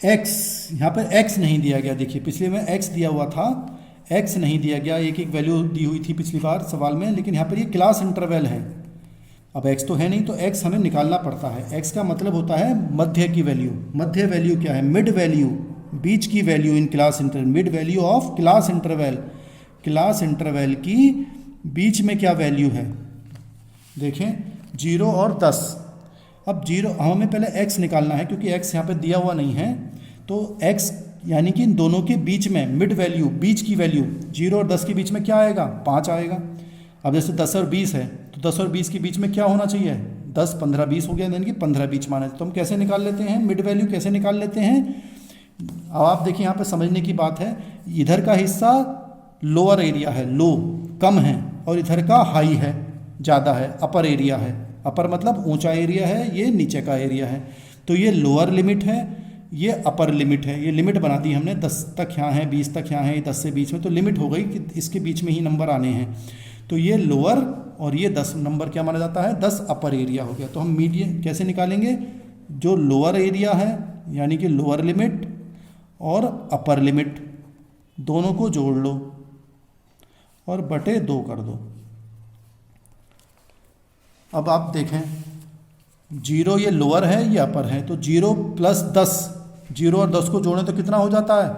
A: x, यहाँ पर x नहीं दिया गया। देखिए पिछले में x दिया हुआ था, x नहीं दिया गया, एक एक वैल्यू दी हुई थी पिछली बार सवाल में, लेकिन यहाँ पर ये क्लास इंटरवल है। अब x तो है नहीं, तो x हमें निकालना पड़ता है। x का मतलब होता है मध्य की वैल्यू। मध्य वैल्यू क्या है, मिड वैल्यू, बीच की value in class interval, mid value of class interval. Class interval की बीच में क्या वैल्यू है, देखें 0 और 10। अब 0 हमें पहले x निकालना है, क्योंकि x यहाँ पे दिया हुआ नहीं है। तो x यानी कि इन दोनों के बीच में मिड वैल्यू, बीच की वैल्यू 0 और 10 के बीच में क्या आएगा, 5 आएगा। अब जैसे 10 और 20 है, तो 10 और 20 के बीच में क्या होना चाहिए, 10, 15, 20 हो गया, यानी कि 15 बीच माने। तो हम कैसे निकाल लेते हैं, मिड वैल्यू कैसे निकाल लेते हैं। अब आप देखिए यहाँ पे समझने की बात है, इधर का हिस्सा लोअर एरिया है, लो कम है, और इधर का हाई है, ज़्यादा है, अपर एरिया है। अपर मतलब ऊंचा एरिया है, ये नीचे का एरिया है। तो ये लोअर लिमिट है, ये अपर लिमिट है। ये लिमिट बना दी हमने, 10 तक यहाँ है, 20 तक यहाँ है, 10 से बीच में, तो लिमिट हो गई कि इसके बीच में ही नंबर आने हैं। तो ये लोअर और ये 10 नंबर क्या माना जाता है, 10 अपर एरिया हो गया। तो हम मीडियन कैसे निकालेंगे, जो लोअर एरिया है यानी कि लोअर लिमिट और अपर लिमिट दोनों को जोड़ लो और बटे 2 कर दो। अब आप देखें 0 ये लोअर है, ये अपर है, तो 0 प्लस 10, 0 और 10 को जोड़ें तो कितना हो जाता है,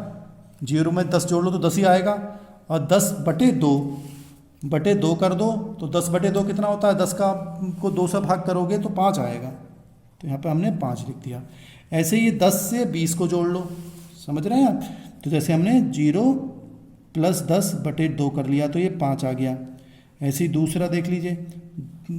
A: 0 में 10 जोड़ लो तो 10 ही आएगा, और 10/2 कर दो तो 10/2 कितना होता है, 10 को 2 से भाग करोगे तो 5 आएगा, तो यहाँ पे हमने 5 लिख दिया। ऐसे ही 10 से 20 को जोड़ लो, समझ रहे हैं आप। तो जैसे हमने 0 + 10/2 कर लिया तो ये 5 आ गया। ऐसे ही दूसरा देख लीजिए,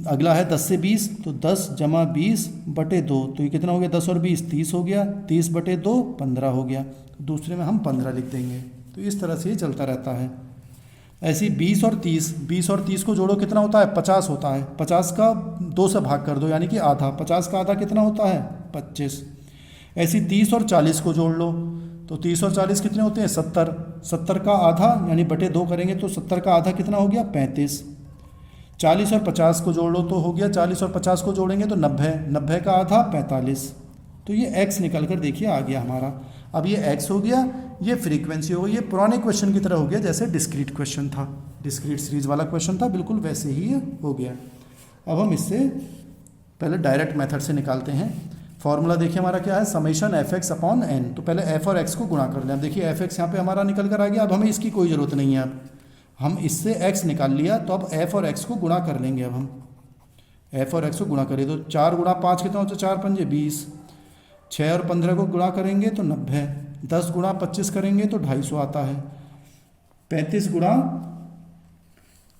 A: अगला है 10 से 20, तो 10 + 20/2, तो ये कितना हो गया, 10 और 20 30 हो गया, 30/2 15 हो गया, तो दूसरे में हम 15 लिख देंगे। तो इस तरह से ये चलता रहता है। ऐसे ही 20 और 30 को जोड़ो कितना होता है, 50 होता है, 50 का 2 से भाग कर दो यानी कि आधा, 50 का आधा कितना होता है, 25। ऐसे ही 30 और 40 को जोड़ लो, तो 30 और 40 कितने होते हैं, 70, 70 का आधा यानी /2 करेंगे तो 70 का आधा कितना हो गया, 35। 40 और 50 को जोड़ लो तो हो गया, 40 और 50 को जोड़ेंगे तो 90, 90 का आधा 45। तो ये x निकल कर देखिए आ गया हमारा। अब ये x हो गया, ये फ्रीक्वेंसी हो गई, ये पुराने क्वेश्चन की तरह हो गया जैसे डिस्क्रीट क्वेश्चन था, डिस्क्रीट सीरीज वाला क्वेश्चन था, बिल्कुल वैसे ही हो गया। अब हम इससे पहले डायरेक्ट मेथड से निकालते हैं। फॉर्मूला देखिए हमारा क्या है, f(x/n)। तो पहले f और x को गुणा कर लें। अब देखिए f(x) यहाँ पे हमारा निकल कर आ गया, अब हमें इसकी कोई ज़रूरत नहीं है। अब हम इससे x निकाल लिया, तो अब f और x को गुणा कर लेंगे। अब हम f और x को गुणा करें तो 4 × 5 कितना होता है, 4 × 5 = 20, 6 और 15 को गुणा करेंगे तो 90, 10 × 25 करेंगे तो 250 आता है, 35 ×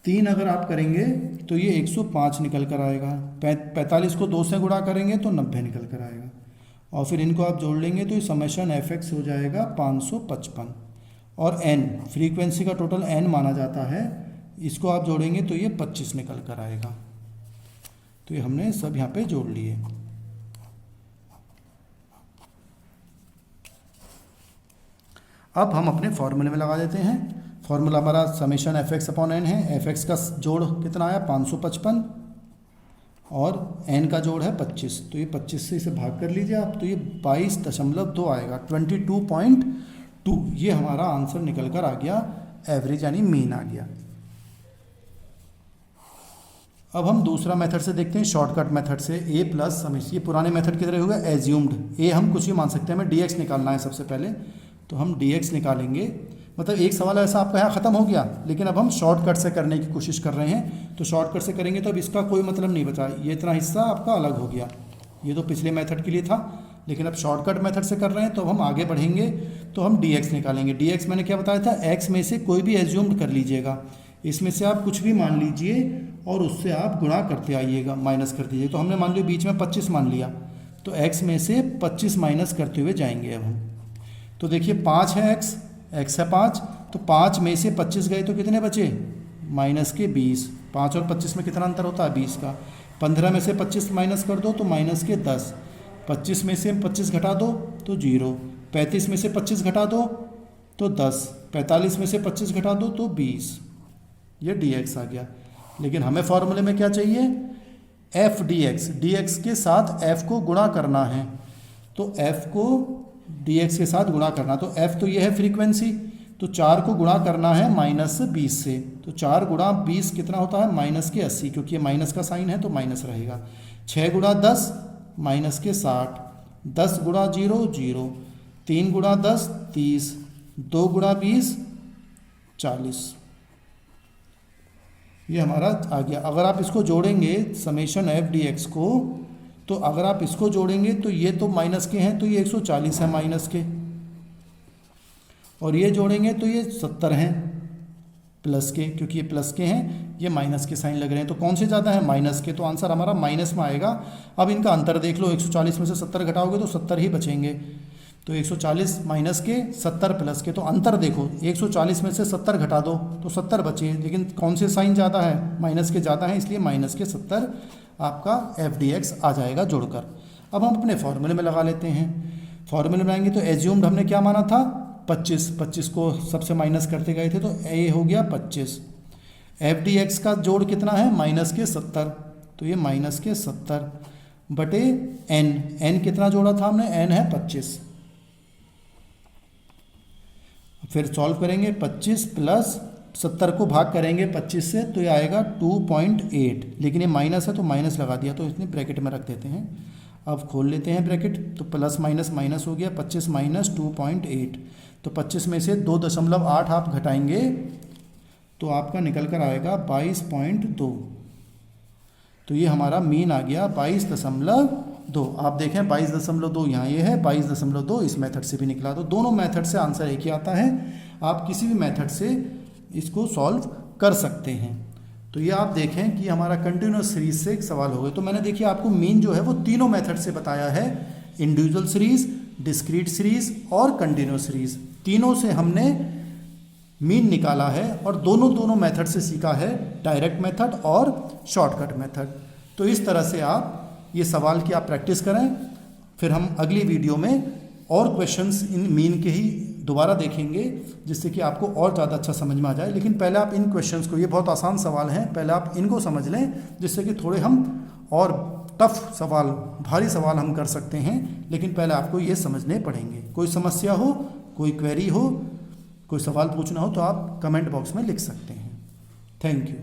A: 3 अगर आप करेंगे तो ये 105 निकल कर आएगा, 45 को 2 से गुणा करेंगे तो 90 निकल कर आएगा, और फिर इनको आप जोड़ लेंगे तो ये समेशन f(x) हो जाएगा 555। और n फ्रीक्वेंसी का टोटल n माना जाता है, इसको आप जोड़ेंगे तो ये 25 निकल कर आएगा। तो ये हमने सब यहाँ पे जोड़ लिए। अब हम अपने फॉर्मूले में लगा देते हैं। फॉर्मूला हमारा समेशन f(x/n) है। f(x) का जोड़ कितना आया, 555, और n का जोड़ है 25, तो ये 25 से इसे भाग कर लीजिए आप, तो ये 22.2 आएगा, 22.2। ये हमारा आंसर निकल कर आ गया, एवरेज यानी मीन आ गया। अब हम दूसरा मेथड से देखते हैं, शॉर्टकट मेथड से। a+ समेशन, ये पुराने मेथड की तरह होगा, एज्यूम्ड। a हम कुछ ही मान सकते हैं, हमें dx निकालना है सबसे पहले, तो हम dx निकालेंगे। मतलब एक सवाल ऐसा आपका यहाँ ख़त्म हो गया, लेकिन अब हम शॉर्टकट से करने की कोशिश कर रहे हैं, तो शॉर्टकट से करेंगे तो अब इसका कोई मतलब नहीं बचा, ये इतना हिस्सा आपका अलग हो गया। ये तो पिछले मेथड के लिए था, लेकिन अब शॉर्टकट मेथड से कर रहे हैं, तो अब हम आगे बढ़ेंगे तो हम dx निकालेंगे। dx मैंने क्या बताया था, x में से कोई भी एज्यूम्ड कर लीजिएगा, इसमें से आप कुछ भी मान लीजिए और उससे आप गुणा करते आइएगा, माइनस कर दीजिए। तो हमने मान लिया बीच में 25 मान लिया, तो x में से 25 माइनस करते हुए जाएंगे। अब हम तो देखिए 5 है x है 5, तो 5 में से 25 गए तो कितने बचे, -20। 5 और 25 में कितना अंतर होता है, 20 का। 15 में से 25 माइनस कर दो तो -10। 25 में से 25 घटा दो तो 0। 35 में से 25 घटा दो तो 10। 45 में से 25 घटा दो तो 20। ये dx आ गया। लेकिन हमें फॉर्मूले में क्या चाहिए, f dx, dx के साथ f को गुणा करना है, तो f को dx के साथ गुणा करना, तो f तो ये है फ्रीक्वेंसी, तो 4 को गुणा करना है -20 से, तो 4 × 20 कितना होता है, -80, क्योंकि ये माइनस का साइन है तो माइनस रहेगा। 6 × 10 -60, 10 × 0 0, 3 × 10 30, 2 × 20 40। ये हमारा आ गया। अगर आप इसको जोड़ेंगे समेशन f dx को, तो अगर आप इसको जोड़ेंगे तो ये तो माइनस के हैं, तो ये 140 है माइनस के, और ये जोड़ेंगे तो ये 70 हैं प्लस के, क्योंकि ये प्लस के हैं, ये माइनस के साइन लग रहे हैं, तो कौन से ज़्यादा है, माइनस के, तो आंसर हमारा माइनस में आएगा। अब इनका अंतर देख लो, 140 में से 70 घटाओगे तो 70 ही बचेंगे, तो 140 माइनस के 70 प्लस के, तो अंतर देखो 140 में से 70 घटा दो तो 70 बचे, लेकिन कौन से साइन ज़्यादा है, माइनस के ज़्यादा है, इसलिए माइनस के 70 आपका f dx आ जाएगा जोड़कर। अब हम अपने फॉर्मूले में लगा लेते हैं। फॉर्मूले में आएंगे तो एज्यूम्ड हमने क्या माना था, 25 को सबसे माइनस करते गए थे, तो a हो गया 25। f dx का जोड़ कितना है, माइनस के 70, तो ये माइनस के 70 बटे n कितना जोड़ा था हमने, n है 25। फिर सॉल्व करेंगे, 25 प्लस 70 को भाग करेंगे 25 से, तो ये आएगा 2.8, लेकिन ये माइनस है तो माइनस लगा दिया, तो इसने ब्रैकेट में रख देते हैं। अब खोल लेते हैं ब्रैकेट, तो प्लस माइनस माइनस हो गया, 25 - 2.8, तो 25 में से 2.8 आप घटाएंगे तो आपका निकल कर आएगा 22.2। तो ये हमारा मीन आ गया 22.2। आप देखें 22.2 यहाँ ये है, 22.2 इस मेथड से भी निकला। तो दोनों मेथड से आंसर एक ही आता है, आप किसी भी मेथड से इसको सॉल्व कर सकते हैं। तो ये आप देखें कि हमारा कंटिन्यूस सीरीज से एक सवाल हो गया। तो मैंने देखिए आपको मीन जो है वो तीनों मेथड से बताया है, इंडिविजुअल सीरीज, डिस्क्रीट सीरीज और कंटिन्यूस सीरीज, तीनों से हमने मीन निकाला है और दोनों मेथड से सीखा है, डायरेक्ट मेथड और शॉर्टकट मेथड। तो इस तरह से आप ये सवाल की आप प्रैक्टिस करें, फिर हम अगली वीडियो में और क्वेश्चंस इन मीन के ही दोबारा देखेंगे जिससे कि आपको और ज़्यादा अच्छा समझ में आ जाए। लेकिन पहले आप इन क्वेश्चंस को, ये बहुत आसान सवाल हैं, पहले आप इनको समझ लें जिससे कि थोड़े हम और टफ सवाल, भारी सवाल हम कर सकते हैं, लेकिन पहले आपको ये समझने पड़ेंगे। कोई समस्या हो, कोई क्वेरी हो, कोई सवाल पूछना हो तो आप कमेंट बॉक्स में लिख सकते हैं। Thank you.